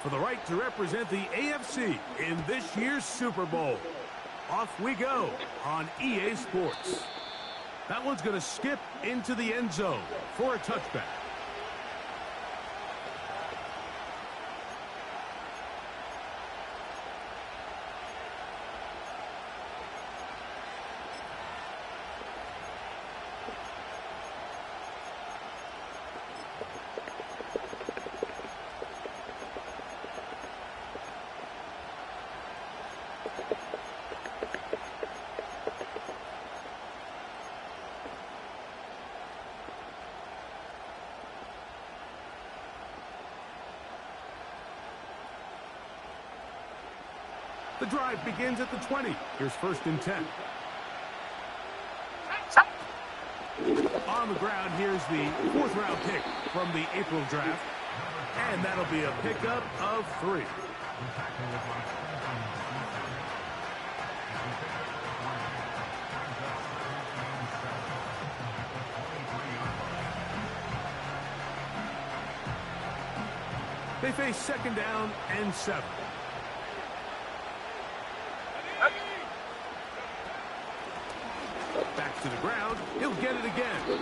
for the right to represent the AFC in this year's Super Bowl. Off we go on EA Sports. That one's going to skip into the end zone for a touchback. The drive begins at the 20. Here's 1st and 10. On the ground, here's the 4th-round pick from the April draft. And that'll be a pickup of 3. They face 2nd down and 7. Back to the ground. He'll get it again.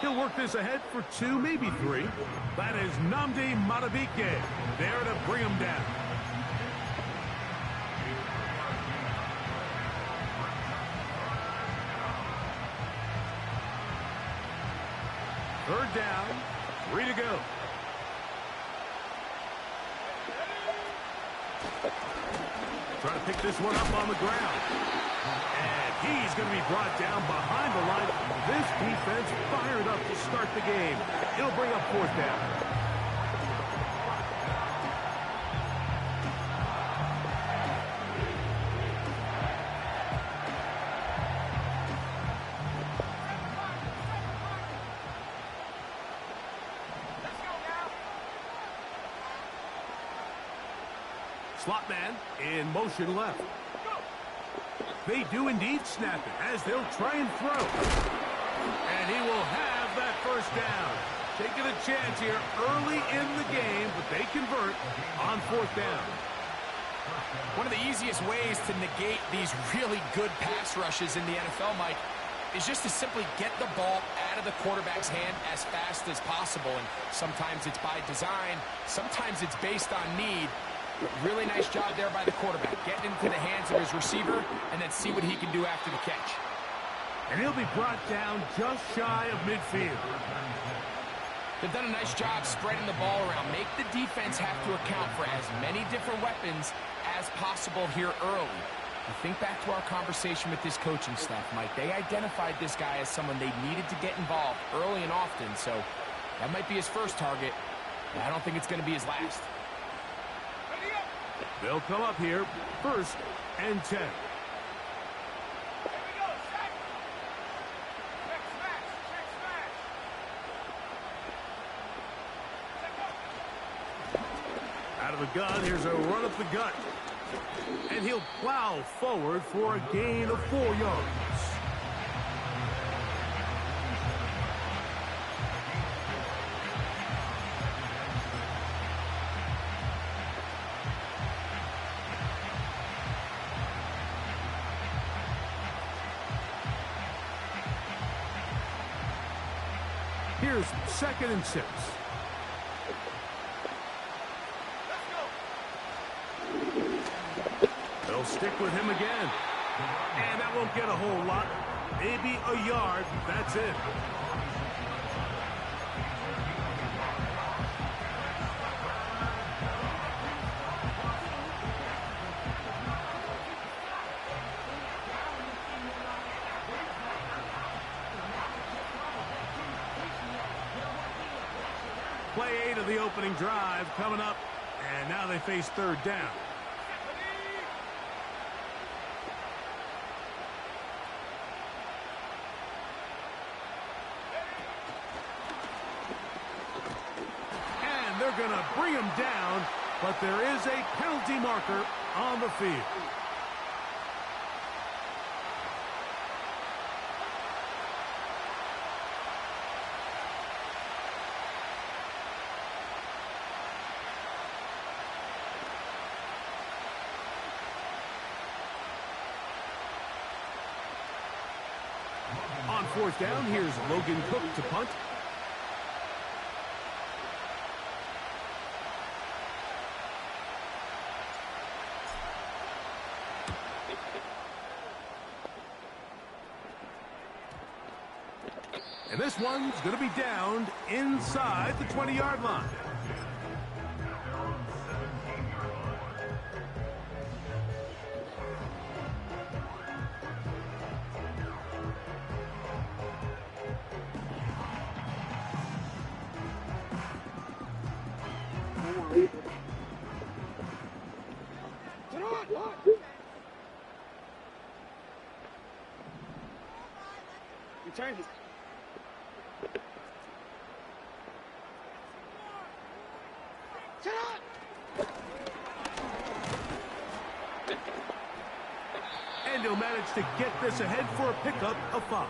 He'll work this ahead for 2, maybe 3. That is Nnamdi Madubuike there to bring him down. Third down, 3 to go. Trying to pick this one up on the ground. And he's going to be brought down behind the line. This defense fired up to start the game. It'll bring up 4th down. Slot man in motion left. They do indeed snap it as they'll try and throw. And he will have that 1st down. Taking a chance here early in the game, but they convert on 4th down. One of the easiest ways to negate these really good pass rushes in the NFL, Mike, is just to simply get the ball out of the quarterback's hand as fast as possible. And sometimes it's by design, sometimes it's based on need. But really nice job there by the quarterback, getting into the hands of his receiver and then see what he can do after the catch. And he'll be brought down just shy of midfield. They've done a nice job spreading the ball around. Make the defense have to account for as many different weapons as possible here early. I think back to our conversation with this coaching staff, Mike. They identified this guy as someone they needed to get involved early and often. So that might be his first target, but I don't think it's going to be his last. They'll come up here, 1st and 10. Out of the gun, here's a run up the gut. And he'll plow forward for a gain of 4 yards. Here's 2nd and 6. They'll stick with him again. And that won't get a whole lot. Maybe a yard. That's it. Play 8 of the opening drive coming up, and now they face 3rd down. And they're going to bring him down, but there is a penalty marker on the field. On fourth down, here's Logan Cook to punt. And this one's going to be downed inside the 20-yard line. Return his. And he'll manage to get this ahead for a pickup of 5.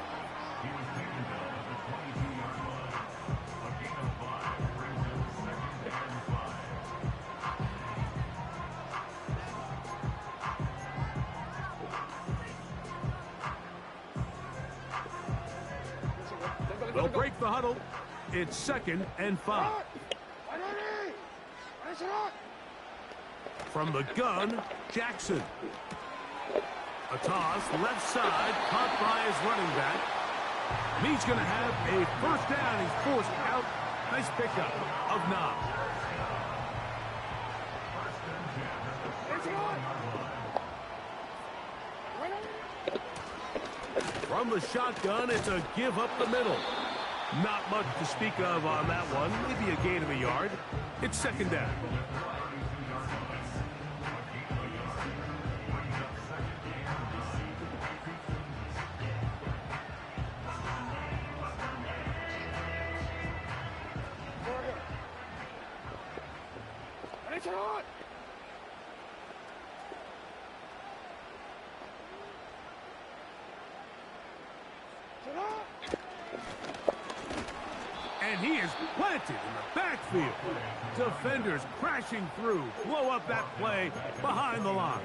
They'll break the huddle. It's 2nd and 5. From the gun, Jackson. A toss, left side, caught by his running back. And he's going to have a first down. He's forced out. Nice pickup of 9. From the shotgun, it's a give up the middle. Not much to speak of on that one. Maybe a gain of a yard. It's 2nd down. And he is planted in the backfield. Defenders crashing through. Blow up that play behind the line.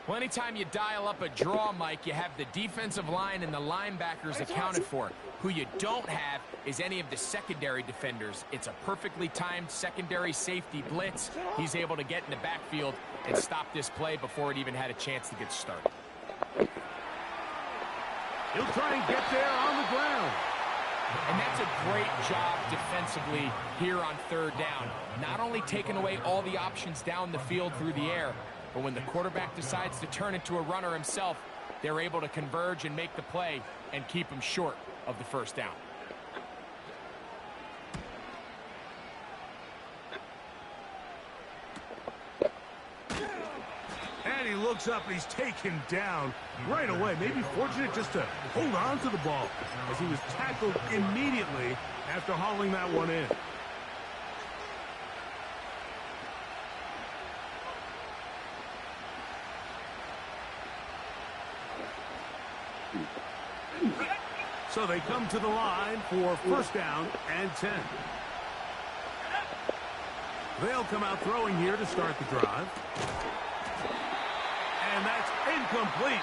Well, anytime you dial up a draw, Mike, you have the defensive line and the linebackers accounted for. Who you don't have is any of the secondary defenders. It's a perfectly timed secondary safety blitz. He's able to get in the backfield and stop this play before it even had a chance to get started. He'll try and get there on the ground. And that's a great job defensively here on 3rd down. Not only taking away all the options down the field through the air, but when the quarterback decides to turn into a runner himself, they're able to converge and make the play and keep him short of the first down. And he looks up and he's taken down right away. Maybe fortunate just to hold on to the ball as he was tackled immediately after hauling that one in. So they come to the line for first down and 10. They'll come out throwing here to start the drive. And that's incomplete.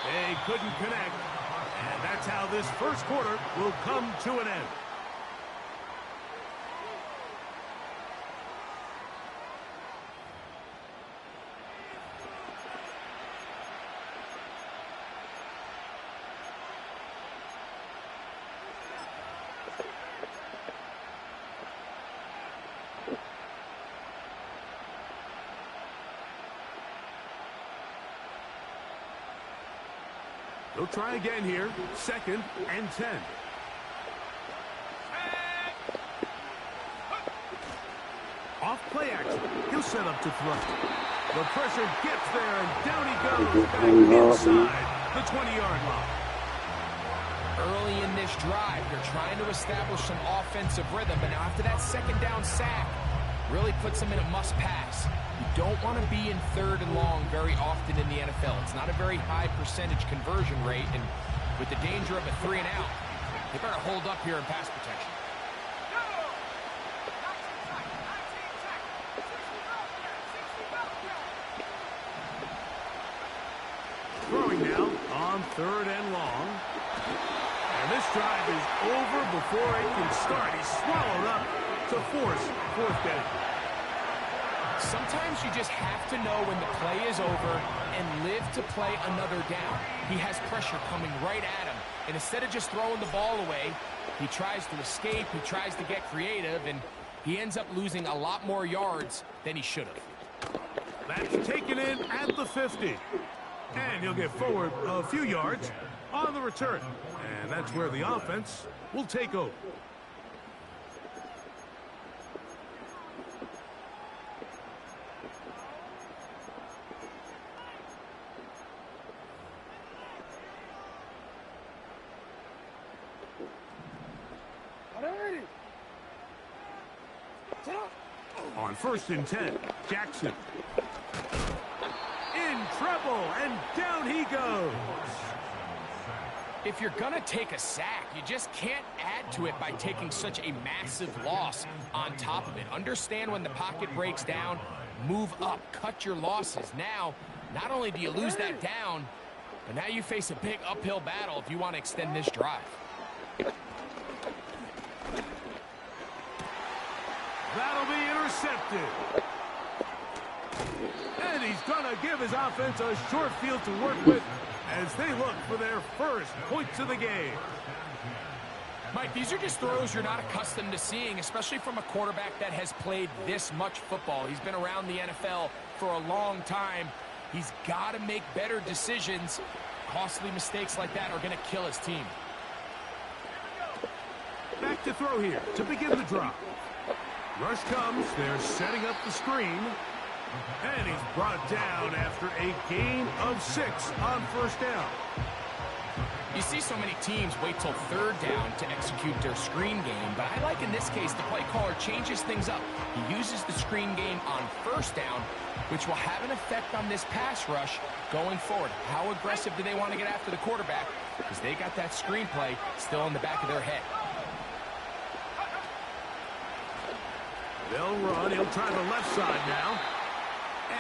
They couldn't connect. And that's how this first quarter will come to an end. They'll try again here. 2nd and 10. Off play action. He'll set up to throw. The pressure gets there, and down he goes back inside the 20-yard line. Early in this drive, they're trying to establish some offensive rhythm, but now after that 2nd down sack, really puts them in a must-pass. You don't want to be in 3rd and long very often in the NFL. It's not a very high percentage conversion rate, and with the danger of a 3 and out, they better hold up here in pass protection. Throwing now, on 3rd and long. And this drive is over before it can start. He's swallowed up to force 4th down. Sometimes you just have to know when the play is over and live to play another down. He has pressure coming right at him. And instead of just throwing the ball away, he tries to escape, he tries to get creative, and he ends up losing a lot more yards than he should have. That's taken in at the 50. And he'll get forward a few yards on the return. And that's where the offense will take over. On 1st and 10, Jackson. In trouble, and down he goes. If you're going to take a sack, you just can't add to it by taking such a massive loss on top of it. Understand when the pocket breaks down, move up, cut your losses. Now, not only do you lose that down, but now you face a big uphill battle if you want to extend this drive. That'll be intercepted. And he's going to give his offense a short field to work with as they look for their first points of the game. Mike, these are just throws you're not accustomed to seeing, especially from a quarterback that has played this much football. He's been around the NFL for a long time. He's got to make better decisions. Costly mistakes like that are going to kill his team. Back to throw here to begin the drive. Rush comes. They're setting up the screen. And he's brought down after a gain of 6 on 1st down. You see so many teams wait till 3rd down to execute their screen game, but I like in this case the play caller changes things up. He uses the screen game on 1st down, which will have an effect on this pass rush going forward. How aggressive do they want to get after the quarterback? Because they got that screen play still in the back of their head. They'll run. He'll try the left side now.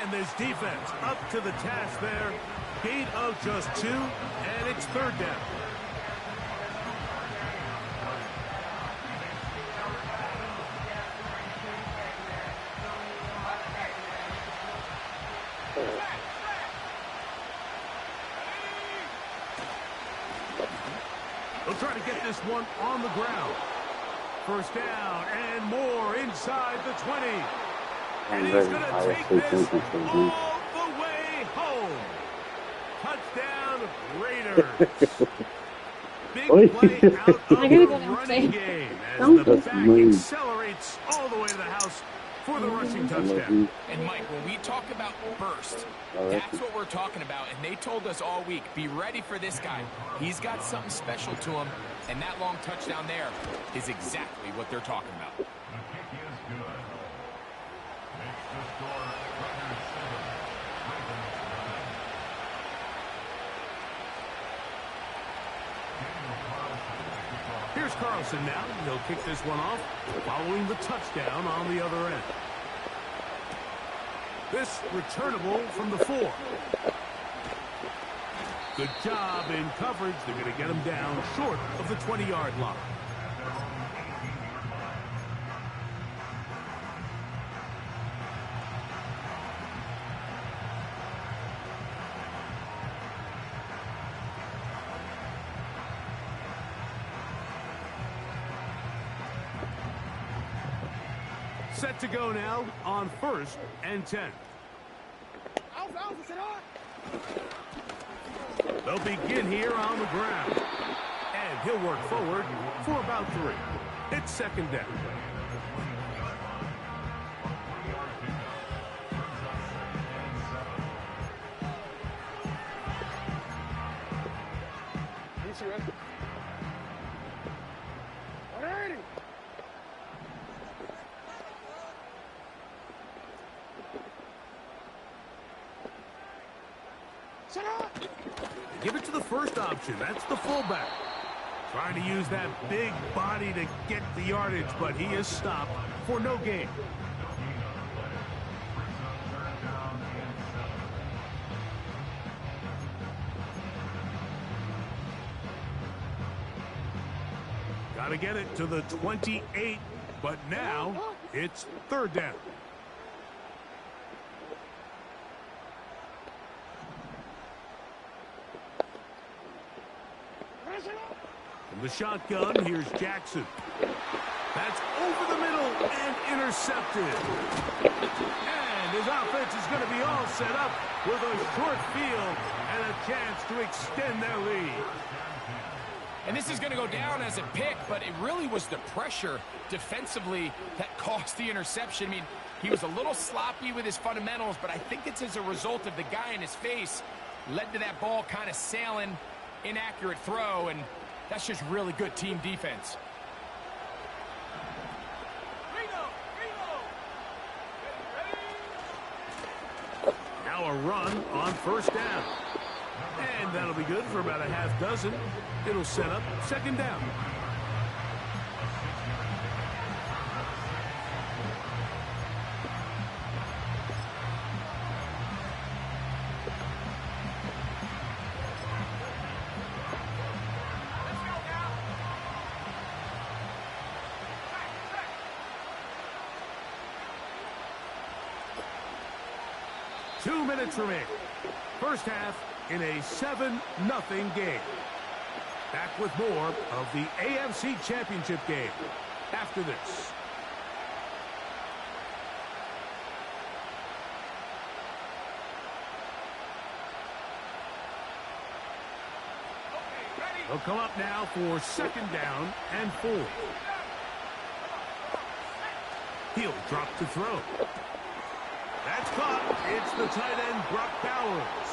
And this defense up to the task there. Gain of just 2, and it's 3rd down. They'll try to get this one on the ground. 1st down and more inside the 20. And he's going to take this all the way home. Touchdown, Raiders. Big play out of the running game as the back accelerates all the way to the house for the rushing touchdown. And Mike, when we talk about burst, that's what we're talking about. And they told us all week, be ready for this guy. He's got something special to him. And that long touchdown there is exactly what they're talking about. Here's Carlson now. He'll kick this one off following the touchdown on the other end. This returnable from the 4. Good job in coverage. They're going to get him down short of the 20-yard line. Set to go now on 1st and 10. They'll begin here on the ground. And he'll work forward for about 3. It's 2nd down. Give it to the first option. That's the fullback. Trying to use that big body to get the yardage, but he is stopped for no gain. Got to get it to the 28, but now it's third down. From the shotgun, here's Jackson. That's over the middle and intercepted. And his offense is going to be all set up with a short field and a chance to extend their lead. And this is going to go down as a pick, but it really was the pressure defensively that caused the interception. I mean, he was a little sloppy with his fundamentals, but I think it's as a result of the guy in his face led to that ball kind of sailing, inaccurate throw, and that's just really good team defense. Now a run on first down. And that'll be good for about a half dozen. It'll set up second down. Two minutes remaining. First half in a 7-0 game. Back with more of the AFC Championship game after this. They'll come up now for second down and 4. He'll drop to throw. That's caught. It's the tight end, Brock Bowers.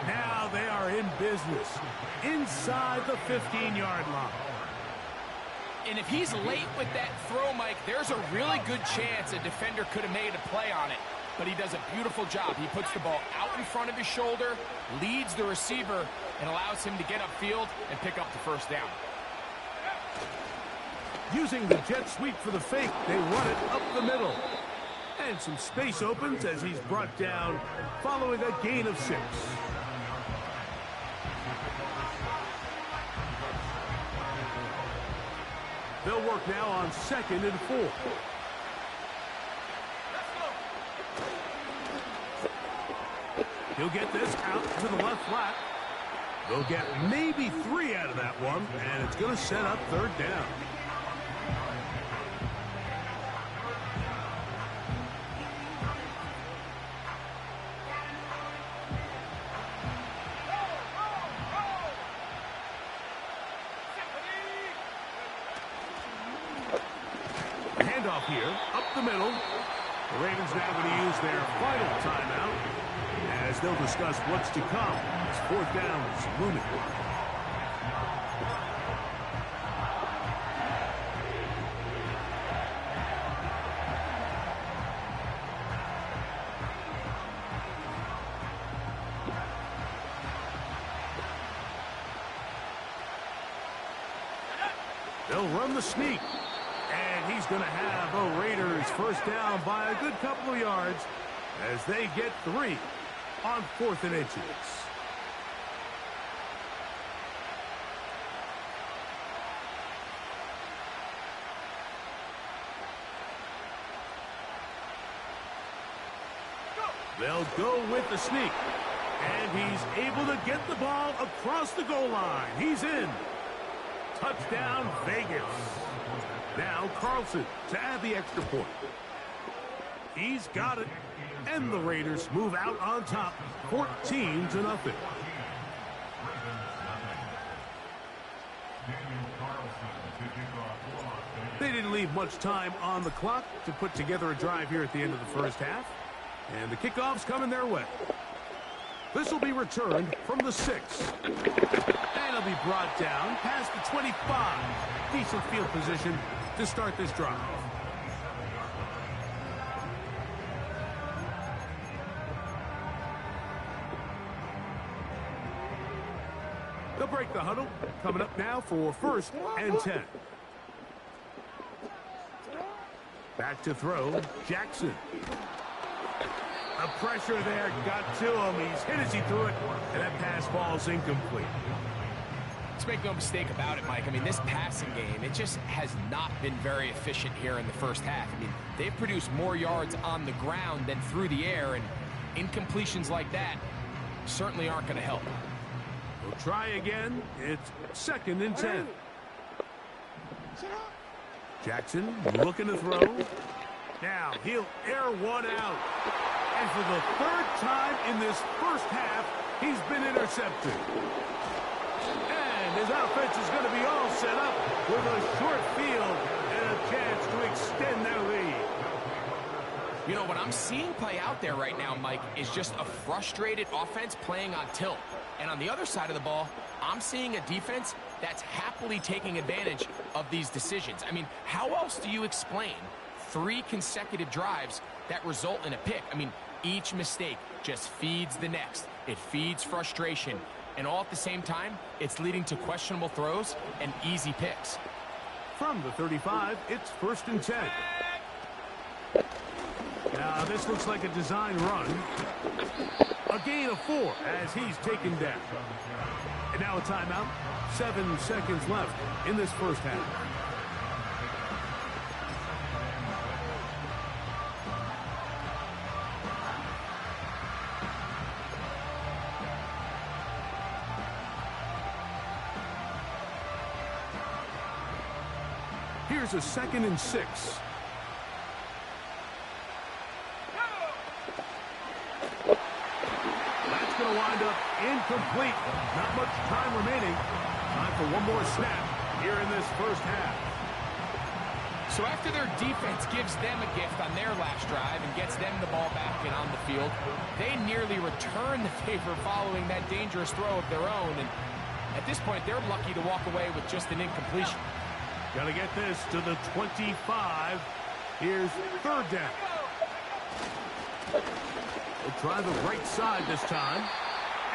Now they are in business inside the 15-yard line. And if he's late with that throw, Mike, there's a really good chance a defender could have made a play on it. But he does a beautiful job. He puts the ball out in front of his shoulder, leads the receiver, and allows him to get upfield and pick up the first down. Using the jet sweep for the fake, they run it up the middle. And some space opens as he's brought down following a gain of 6. They'll work now on second and 4. He'll get this out to the left flat. They'll get maybe 3 out of that one, and it's going to set up third down. Handoff here, up the middle. The Ravens now going to use their final timeout as they'll discuss what's to come as fourth down is looming. They'll run the sneak. And he's going to have the Raiders first down by a good couple of yards as they get 3 on 4th and inches. They'll go with the sneak. And he's able to get the ball across the goal line. He's in. Touchdown, Vegas. Now Carlson to add the extra point. He's got it. And the Raiders move out on top, 14-0. They didn't leave much time on the clock to put together a drive here at the end of the first half. And the kickoff's coming their way. This will be returned from the 6. And it'll be brought down past the 25. Decent field position to start this drive. They'll break the huddle. Coming up now for 1st and 10. Back to throw, Jackson. A pressure there got to him. He's hit as he threw it, and that pass ball's incomplete. Let's make no mistake about it, Mike. I mean, this passing game, it just has not been very efficient here in the first half. I mean, they've produced more yards on the ground than through the air, and incompletions like that certainly aren't going to help. We'll try again. It's 2nd and 10. Jackson looking to throw. Now he'll air one out. And for the 3rd time in this first half, he's been intercepted. And his offense is going to be all set up with a short field and a chance to extend their lead. You know, what I'm seeing play out there right now, Mike, is just a frustrated offense playing on tilt. And on the other side of the ball, I'm seeing a defense that's happily taking advantage of these decisions. I mean, how else do you explain 3 consecutive drives that result in a pick? I mean, each mistake just feeds the next. It feeds frustration. And all at the same time, it's leading to questionable throws and easy picks. From the 35, it's 1st and 10. Now, this looks like a design run. A gain of 4 as he's taken down. And now a timeout. 7 seconds left in this first half. Here's a 2nd and 6. That's going to wind up incomplete. Not much time remaining. Time for one more snap here in this first half. So after their defense gives them a gift on their last drive and gets them the ball back and on the field, they nearly return the favor following that dangerous throw of their own. And at this point, they're lucky to walk away with just an incompletion. Got to get this to the 25. Here's 3rd down. They'll try the right side this time.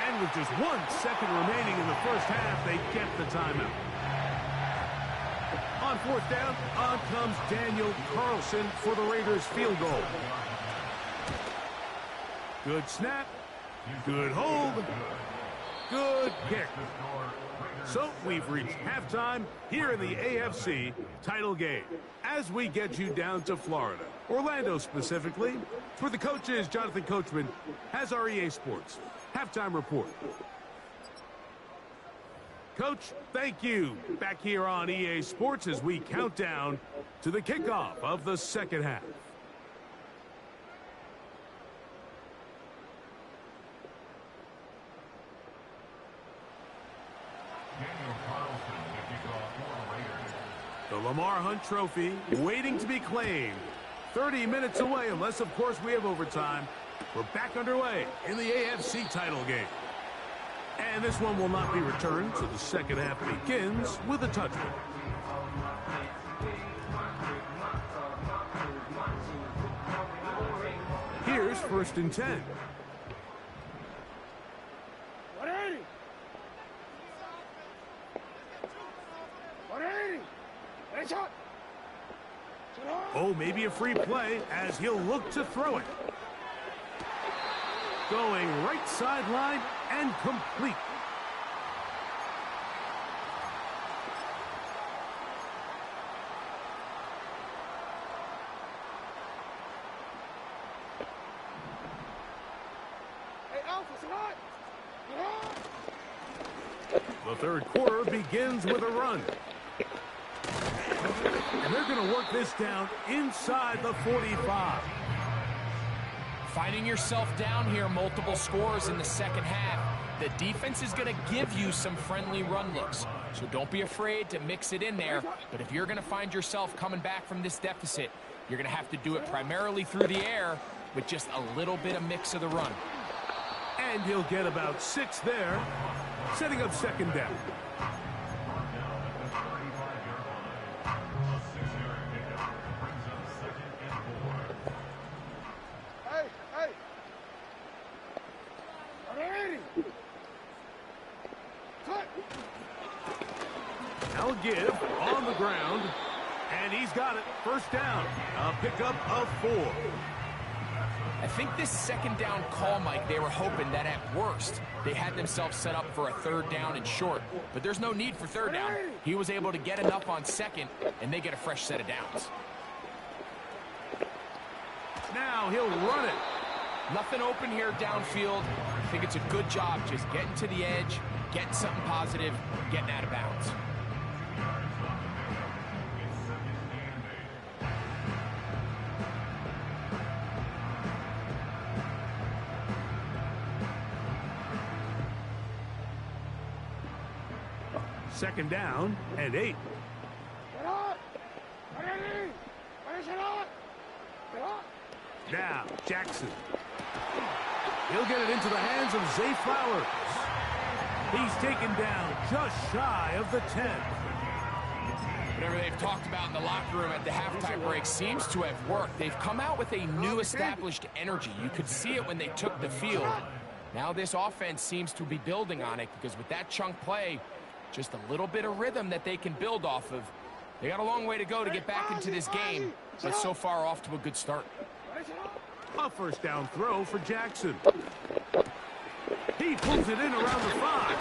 And with just 1 second remaining in the first half, they get the timeout. On 4th down, on comes Daniel Carlson for the Raiders field goal. Good snap. Good hold. Good kick. So we've reached halftime here in the AFC title game as we get you down to Florida, Orlando specifically, where the coaches, Jonathan Coachman, has our EA Sports halftime report. Coach, thank you. Back here on EA Sports as we count down to the kickoff of the second half. The Lamar Hunt Trophy waiting to be claimed. 30 minutes away, unless, of course, we have overtime. We're back underway in the AFC title game. And this one will not be returned, so the second half begins with a touchdown. Here's 1st and 10. Oh, maybe a free play as he'll look to throw it. Going right sideline and complete. The 3rd quarter begins with a run. And they're going to work this down inside the 45. Finding yourself down here multiple scores in the second half, the defense is going to give you some friendly run looks. So don't be afraid to mix it in there. But if you're going to find yourself coming back from this deficit, you're going to have to do it primarily through the air with just a little bit of mix of the run. And he'll get about 6 there, setting up 2nd down. Now give on the ground, and he's got it. 1st down, a pickup of 4. I think this second down call, Mike, they were hoping that at worst they had themselves set up for a third down and short. But there's no need for third down. He was able to get enough on second, and they get a fresh set of downs. Now he'll run it. Nothing open here downfield. I think it's a good job just getting to the edge, getting something positive, getting out of bounds. Second down and 8. Now, Jackson. He'll get it into the hands of Zay Flowers. He's taken down just shy of the 10. Whatever they've talked about in the locker room at the halftime break seems to have worked. They've come out with a new established energy. You could see it when they took the field. Now this offense seems to be building on it because with that chunk play, just a little bit of rhythm that they can build off of. They got a long way to go to get back into this game, but so far off to a good start. A first down throw for Jackson. He pulls it in around the 5.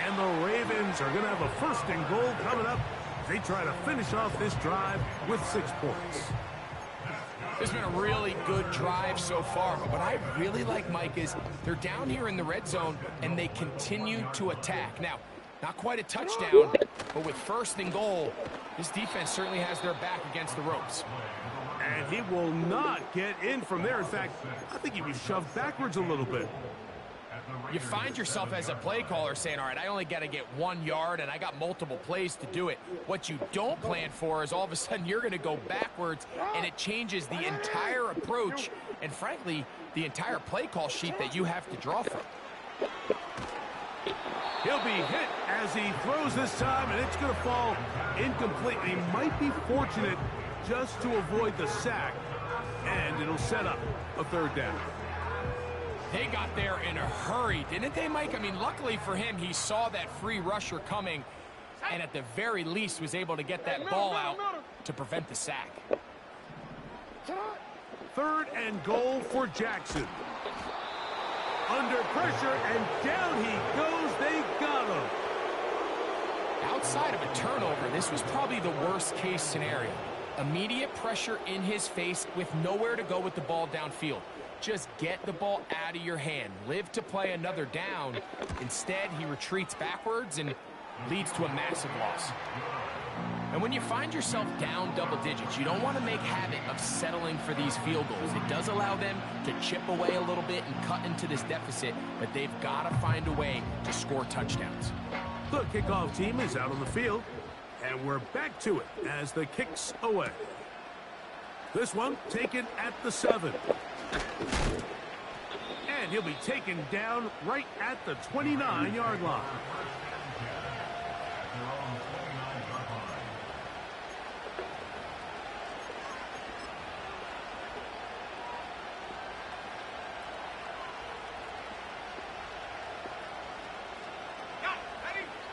And the Ravens are going to have a first and goal coming up. They try to finish off this drive with 6 points. It's been a really good drive so far, but what I really like, Mike, is they're down here in the red zone, and they continue to attack. Now, not quite a touchdown, but with first and goal, this defense certainly has their back against the ropes. And he will not get in from there. In fact, I think he was shoved backwards a little bit. You find yourself as a play caller saying, all right, I only got to get 1 yard, and I got multiple plays to do it. What you don't plan for is all of a sudden you're going to go backwards, and it changes the entire approach and, frankly, the entire play call sheet that you have to draw from. He'll be hit as he throws this time, and it's going to fall incomplete. He might be fortunate just to avoid the sack, and it'll set up a third down. They got there in a hurry, didn't they, Mike? I mean, luckily for him, he saw that free rusher coming, and at the very least was able to get that ball out to prevent the sack. Third and goal for Jackson. Under pressure, and down he goes. They got him. Outside of a turnover, this was probably the worst-case scenario. Immediate pressure in his face with nowhere to go with the ball downfield. Just get the ball out of your hand. Live to play another down. Instead, he retreats backwards and leads to a massive loss. And when you find yourself down double digits, you don't want to make habit of settling for these field goals. It does allow them to chip away a little bit and cut into this deficit, but they've got to find a way to score touchdowns. The kickoff team is out on the field, and we're back to it as the kick's away. This one taken at the 7. And he'll be taken down right at the 29-yard line.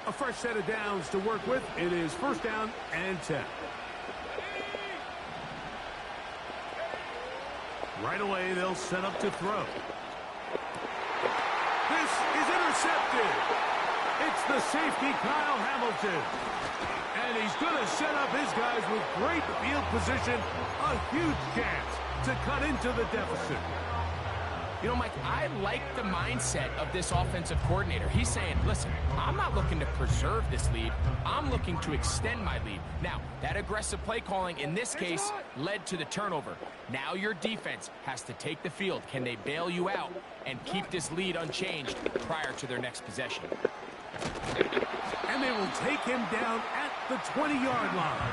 A fresh set of downs to work with. It is first down and 10. Right away, they'll set up to throw. This is intercepted. It's the safety, Kyle Hamilton. And he's going to set up his guys with great field position. A huge chance to cut into the deficit. You know, Mike, I like the mindset of this offensive coordinator. He's saying, listen, I'm not looking to preserve this lead. I'm looking to extend my lead. Now, that aggressive play calling in this case led to the turnover. Now your defense has to take the field. Can they bail you out and keep this lead unchanged prior to their next possession? And they will take him down at the 20-yard line.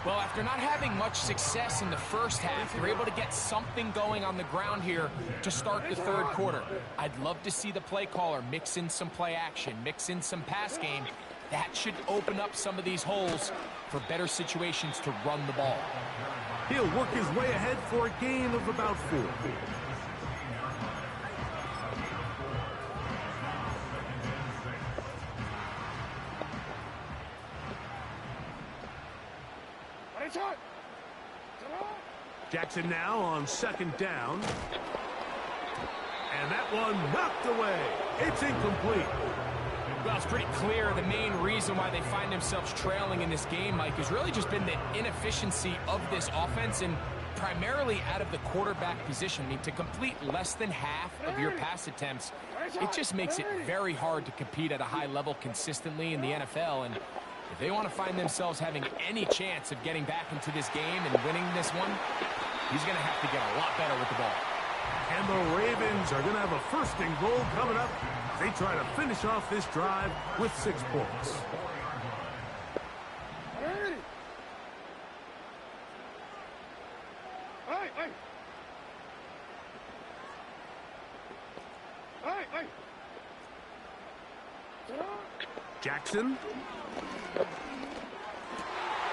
Well, after not having much success in the first half, they're able to get something going on the ground here to start the third quarter. I'd love to see the play caller mix in some play action, mix in some pass game. That should open up some of these holes for better situations to run the ball. He'll work his way ahead for a gain of about 4. Jackson now on second down. And that one knocked away. It's incomplete. Well, it's pretty clear the main reason why they find themselves trailing in this game, Mike, has really just been the inefficiency of this offense and primarily out of the quarterback position. I mean, to complete less than half of your pass attempts, it just makes it very hard to compete at a high level consistently in the NFL. And if they want to find themselves having any chance of getting back into this game and winning this one, he's going to have to get a lot better with the ball. And the Ravens are going to have a first and goal coming up. They try to finish off this drive with 6 points. Jackson.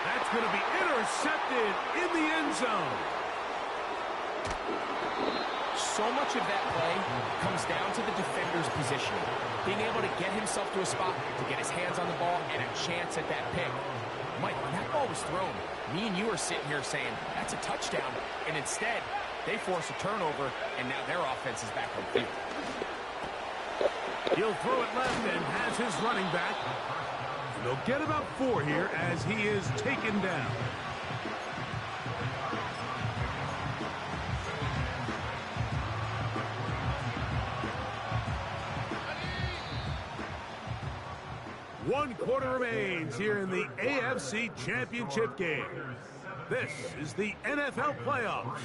That's going to be intercepted in the end zone. So much of that play comes down to the defender's position. Being able to get himself to a spot, to get his hands on the ball, and a chance at that pick. Mike, when that ball was thrown, me and you are sitting here saying, that's a touchdown. And instead, they force a turnover, and now their offense is back on the field. He'll throw it left and has his running back. They'll get about 4 here as he is taken down. One quarter remains here in the AFC Championship game. This is the NFL playoffs.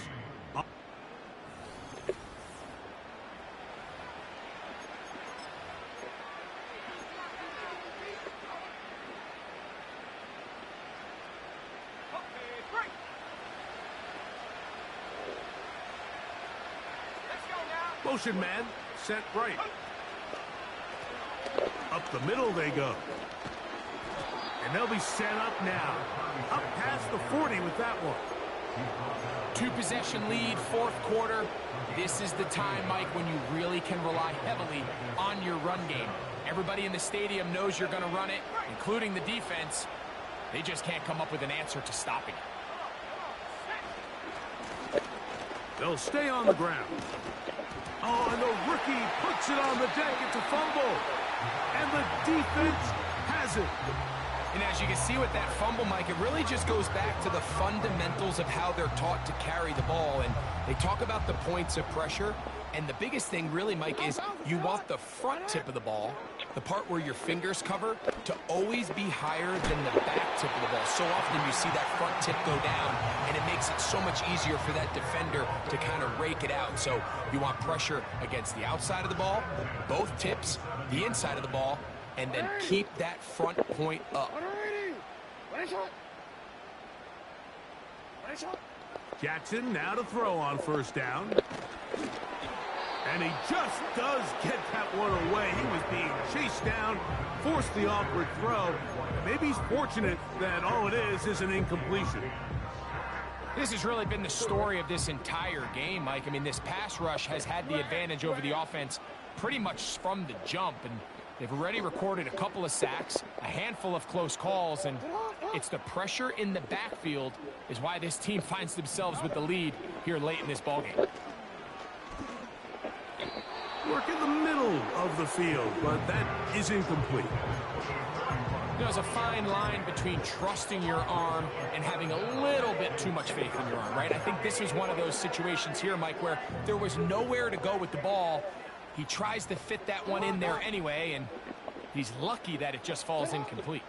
Motion man, set right. Up the middle they go. And they'll be set up now. Up past the 40 with that one. 2-possession lead, 4th quarter. This is the time, Mike, when you really can rely heavily on your run game. Everybody in the stadium knows you're going to run it, including the defense. They just can't come up with an answer to stopping it. They'll stay on the ground. Oh, and the rookie puts it on the deck. It's a fumble. And the defense has it. And as you can see with that fumble, Mike, it really just goes back to the fundamentals of how they're taught to carry the ball. And they talk about the points of pressure. And the biggest thing really, Mike, is you want the front tip of the ball, the part where your fingers cover, to always be higher than the back tip of the ball. So often you see that front tip go down, and it makes it so much easier for that defender to kind of rake it out. So you want pressure against the outside of the ball, both tips, the inside of the ball, and then keep that front point up. Jackson now to throw on first down. And he just does get that one away. He was being chased down, forced the awkward throw. Maybe he's fortunate that all it is an incompletion. This has really been the story of this entire game, Mike. I mean, this pass rush has had the advantage over the offense pretty much from the jump. And they've already recorded a couple of sacks, a handful of close calls, and it's the pressure in the backfield is why this team finds themselves with the lead here late in this ballgame. Work in the middle of the field, but that is incomplete. There's a fine line between trusting your arm and having a little bit too much faith in your arm, right? I think this was one of those situations here, Mike, where there was nowhere to go with the ball. He tries to fit that one in there anyway, and he's lucky that it just falls incomplete.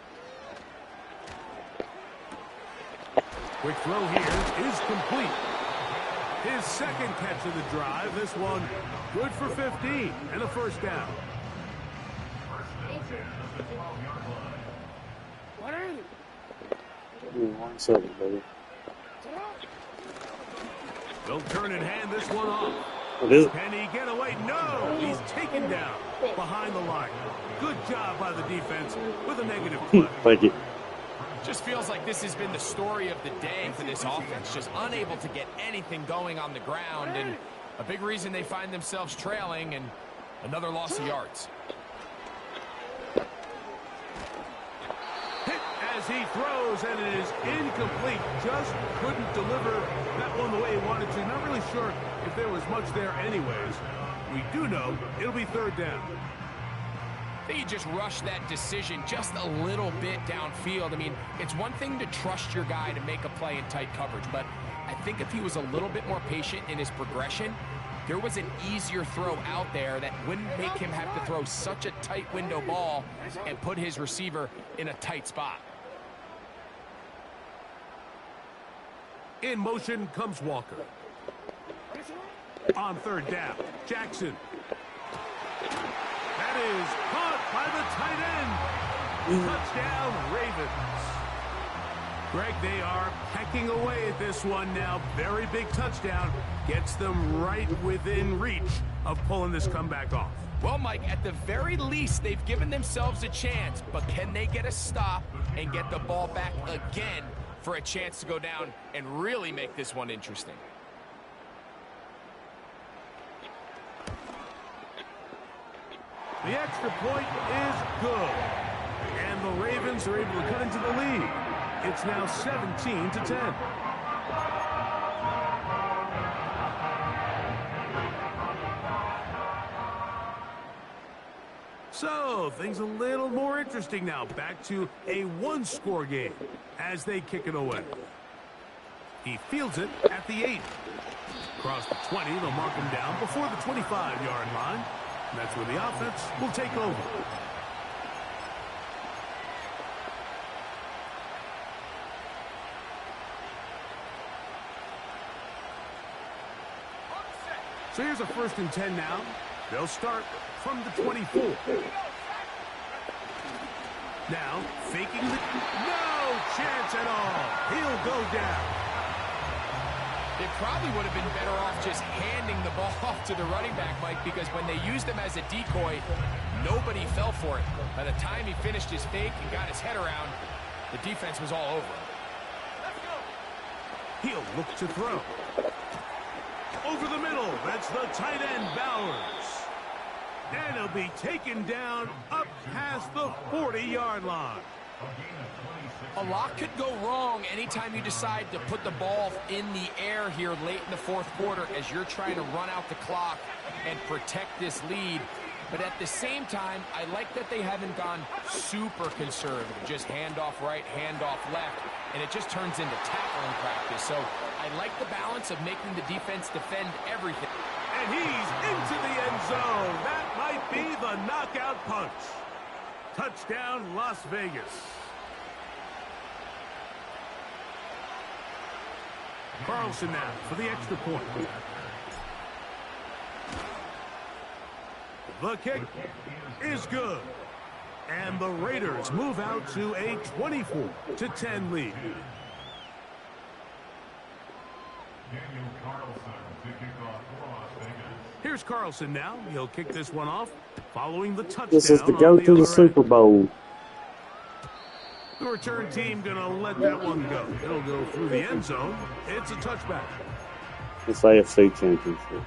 Quick throw here is complete. His second catch of the drive. This one good for 15 and a first down. Give me 1 second, baby. They'll turn and hand this one off. What is it? Can he get away? No! He's taken down behind the line. Good job by the defense with a negative play. Thank you. Just feels like this has been the story of the day for this offense. Just unable to get anything going on the ground. And a big reason they find themselves trailing and another loss of yards. Hit as he throws, and it is incomplete. Just couldn't deliver that one the way he wanted to. Not really sure if there was much there anyways. We do know it'll be third down. I think he just rushed that decision just a little bit downfield. I mean, it's one thing to trust your guy to make a play in tight coverage, but I think if he was a little bit more patient in his progression, there was an easier throw out there that wouldn't make him have to throw such a tight window ball and put his receiver in a tight spot. In motion comes Walker. On third down, Jackson. That is caught by the tight end. Touchdown, Ravens. Greg, they are pecking away at this one now. Very big touchdown. Gets them right within reach of pulling this comeback off. Well, Mike, at the very least, they've given themselves a chance, but can they get a stop and get the ball back again for a chance to go down and really make this one interesting? The extra point is good. And the Ravens are able to cut into the lead. It's now 17-10. So, things a little more interesting now. Back to a one-score game as they kick it away. He fields it at the 8. Across the 20, they'll mark him down before the 25-yard line. And that's where the offense will take over. So here's a 1st and 10 now. They'll start from the 24. Now, faking the... No chance at all. He'll go down. They probably would have been better off just handing the ball off to the running back, Mike, because when they used him as a decoy, nobody fell for it. By the time he finished his fake and got his head around, the defense was all over him. He'll look to throw. Over the middle, that's the tight end, Bowers. And he'll be taken down up past the 40-yard line. A lot could go wrong anytime you decide to put the ball in the air here late in the 4th quarter as you're trying to run out the clock and protect this lead. But at the same time, I like that they haven't gone super conservative. Just handoff right, handoff left, and it just turns into tackling practice. So I like the balance of making the defense defend everything. And he's into the end zone. That might be the knockout punch. Touchdown, Las Vegas. Carlson now for the extra point. The kick is good. And the Raiders move out to a 24-10 lead. Here's Carlson now. He'll kick this one off following the touchdown. This is to go to the Super Bowl. The return team going to let that one go. It'll go through the end zone. It's a touchback. It's AFC Championship.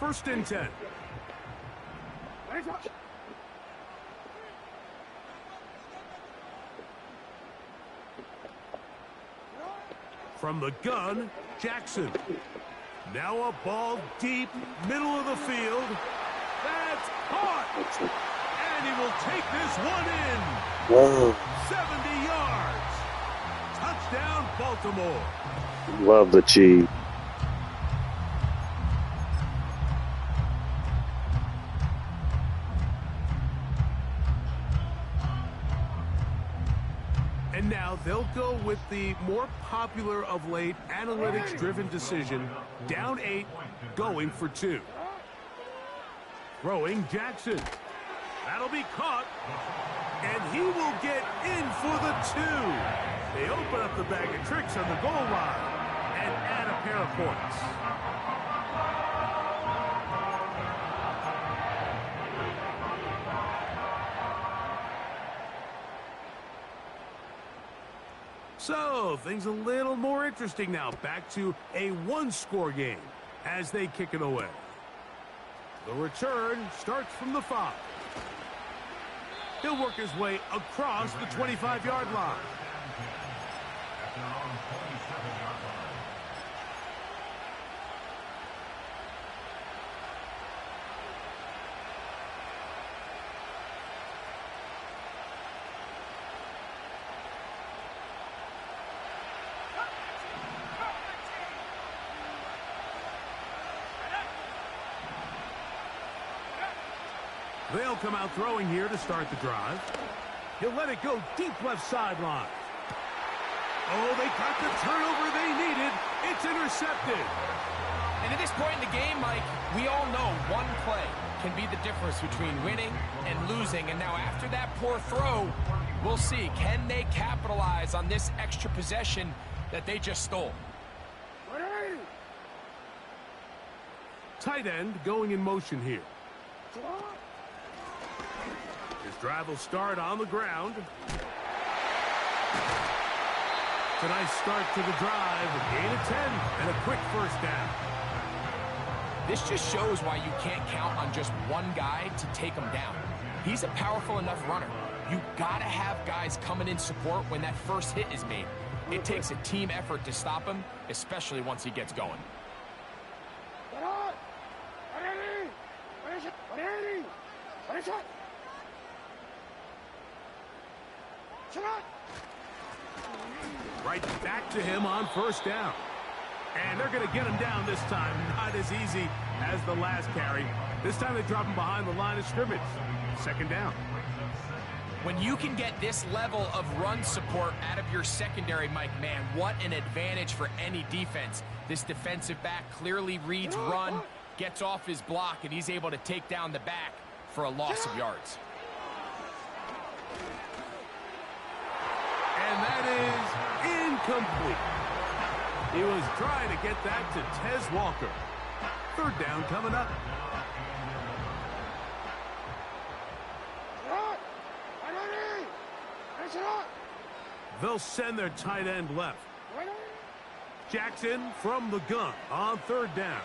First and 10. From the gun, Jackson. Now a ball deep, middle of the field. That's caught. And he will take this one in. Wow. 70 yards. Touchdown, Baltimore. Love the cheese. And now they'll go with the more popular of late analytics-driven decision. Down 8, going for 2. Throwing Jackson. That'll be caught. And he will get in for the 2. They open up the bag of tricks on the goal line and add a pair of points. So, things a little more interesting now. Back to a one-score game as they kick it away. The return starts from the 5. He'll work his way across the 25-yard line. They'll come out throwing here to start the drive. He'll let it go deep left sideline. Oh, they got the turnover they needed. It's intercepted. And at this point in the game, Mike, we all know one play can be the difference between winning and losing. And now after that poor throw, we'll see. Can they capitalize on this extra possession that they just stole? Tight end going in motion here. His drive will start on the ground. It's a nice start to the drive. A gain of 10 and a quick first down. This just shows why you can't count on just one guy to take him down. He's a powerful enough runner. You gotta have guys coming in support when that first hit is made. It takes a team effort to stop him, especially once he gets going. Right back to him on first down. And they're going to get him down this time. Not as easy as the last carry. This time they drop him behind the line of scrimmage. Second down. When you can get this level of run support out of your secondary, Mike, man, what an advantage for any defense. This defensive back clearly reads run, gets off his block, and he's able to take down the back for a loss of yards. And that is incomplete. He was trying to get that to Tez Walker. Third down coming up. They'll send their tight end left. Jackson from the gun on third down.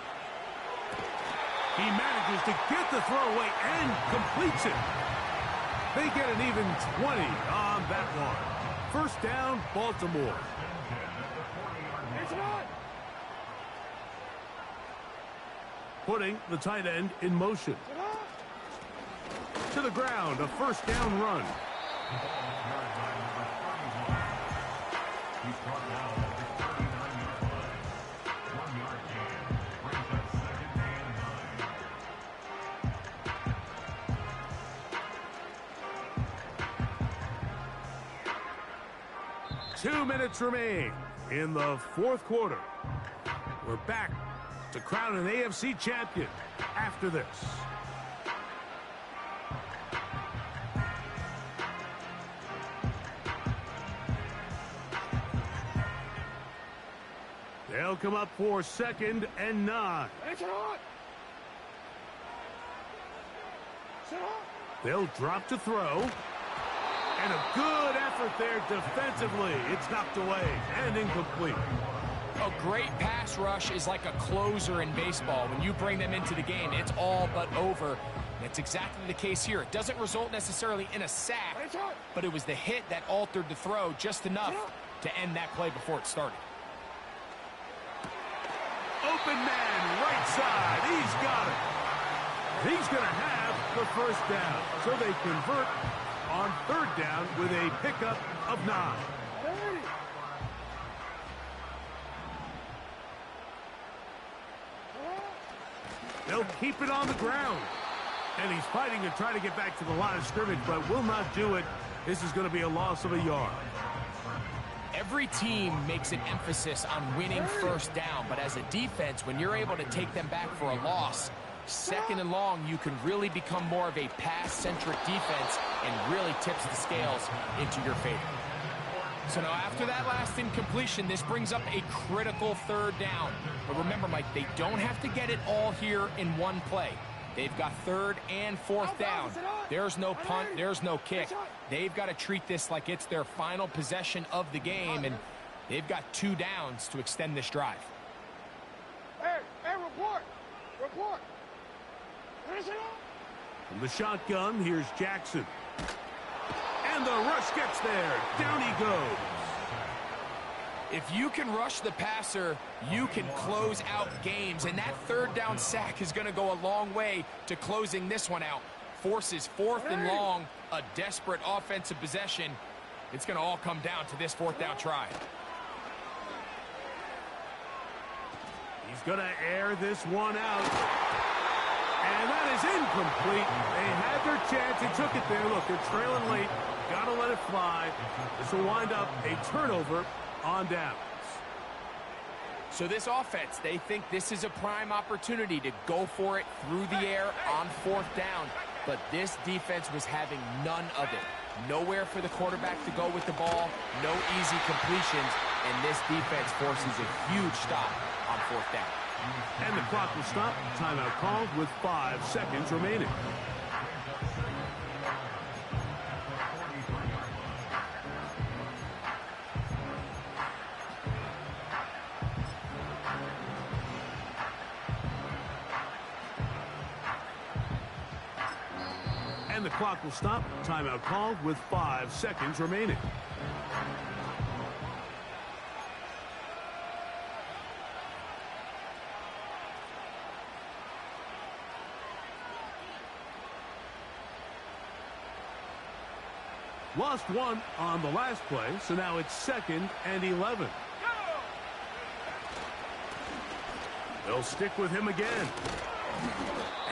He manages to get the throw away and completes it. They get an even 20 on that one. First down, Baltimore. Putting the tight end in motion. To the ground, a first down run. 2 minutes remain in the fourth quarter. We're back to crown an AFC champion after this. They'll come up for 2nd and 9. They'll drop to throw. And a good effort there defensively. It's knocked away and incomplete. A great pass rush is like a closer in baseball. When you bring them into the game, it's all but over. And it's exactly the case here. It doesn't result necessarily in a sack, but it was the hit that altered the throw just enough to end that play before it started. Open man, right side. He's got it. He's going to have the first down. So they convert on third down with a pickup of 9. They'll keep it on the ground. And he's fighting to try to get back to the line of scrimmage, but will not do it. This is going to be a loss of a yard. Every team makes an emphasis on winning first down, but as a defense, when you're able to take them back for a loss, 2nd and long, you can really become more of a pass-centric defense and really tips the scales into your favor. So now after that last incompletion, this brings up a critical third down. But remember, Mike, they don't have to get it all here in one play. They've got 3rd and 4th down. There's no punt, there's no kick. They've got to treat this like it's their final possession of the game, and they've got 2 downs to extend this drive. Hey, report! Report! From the shotgun, here's Jackson. And the rush gets there. Down he goes. If you can rush the passer, you can close out games, and that 3rd down sack is going to go a long way to closing this one out. Forces 4th and long, a desperate offensive possession. It's going to all come down to this 4th down try. He's going to air this one out. And that is incomplete. They had their chance. They took it there. Look, they're trailing late. Got to let it fly. This will wind up a turnover on downs. So this offense, they think this is a prime opportunity to go for it through the air on 4th down. But this defense was having none of it. Nowhere for the quarterback to go with the ball. No easy completions. And this defense forces a huge stop on 4th down. And the clock will stop. Timeout called with 5 seconds remaining. And the clock will stop. Timeout called with 5 seconds remaining. Lost one on the last play, so now it's 2nd and 11. They'll stick with him again.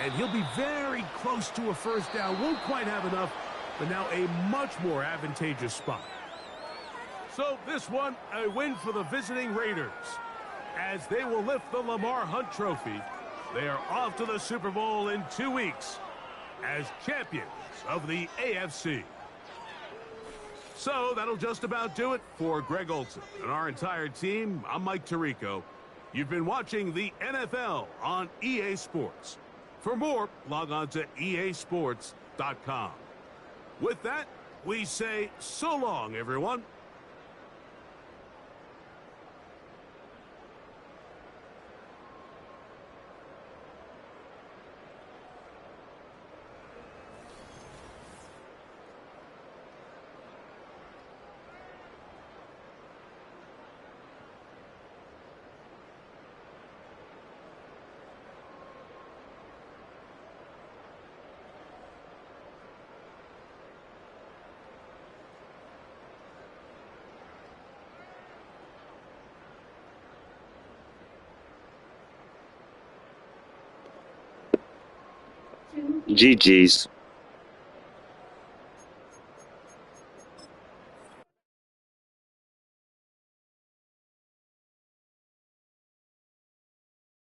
And he'll be very close to a 1st down. Won't quite have enough, but now a much more advantageous spot. So this one, a win for the visiting Raiders. As they will lift the Lamar Hunt Trophy, they are off to the Super Bowl in 2 weeks as champions of the AFC. So that'll just about do it for Greg Olson and our entire team. I'm Mike Tirico. You've been watching the NFL on EA Sports. For more, log on to easports.com. With that, we say so long, everyone. GG's.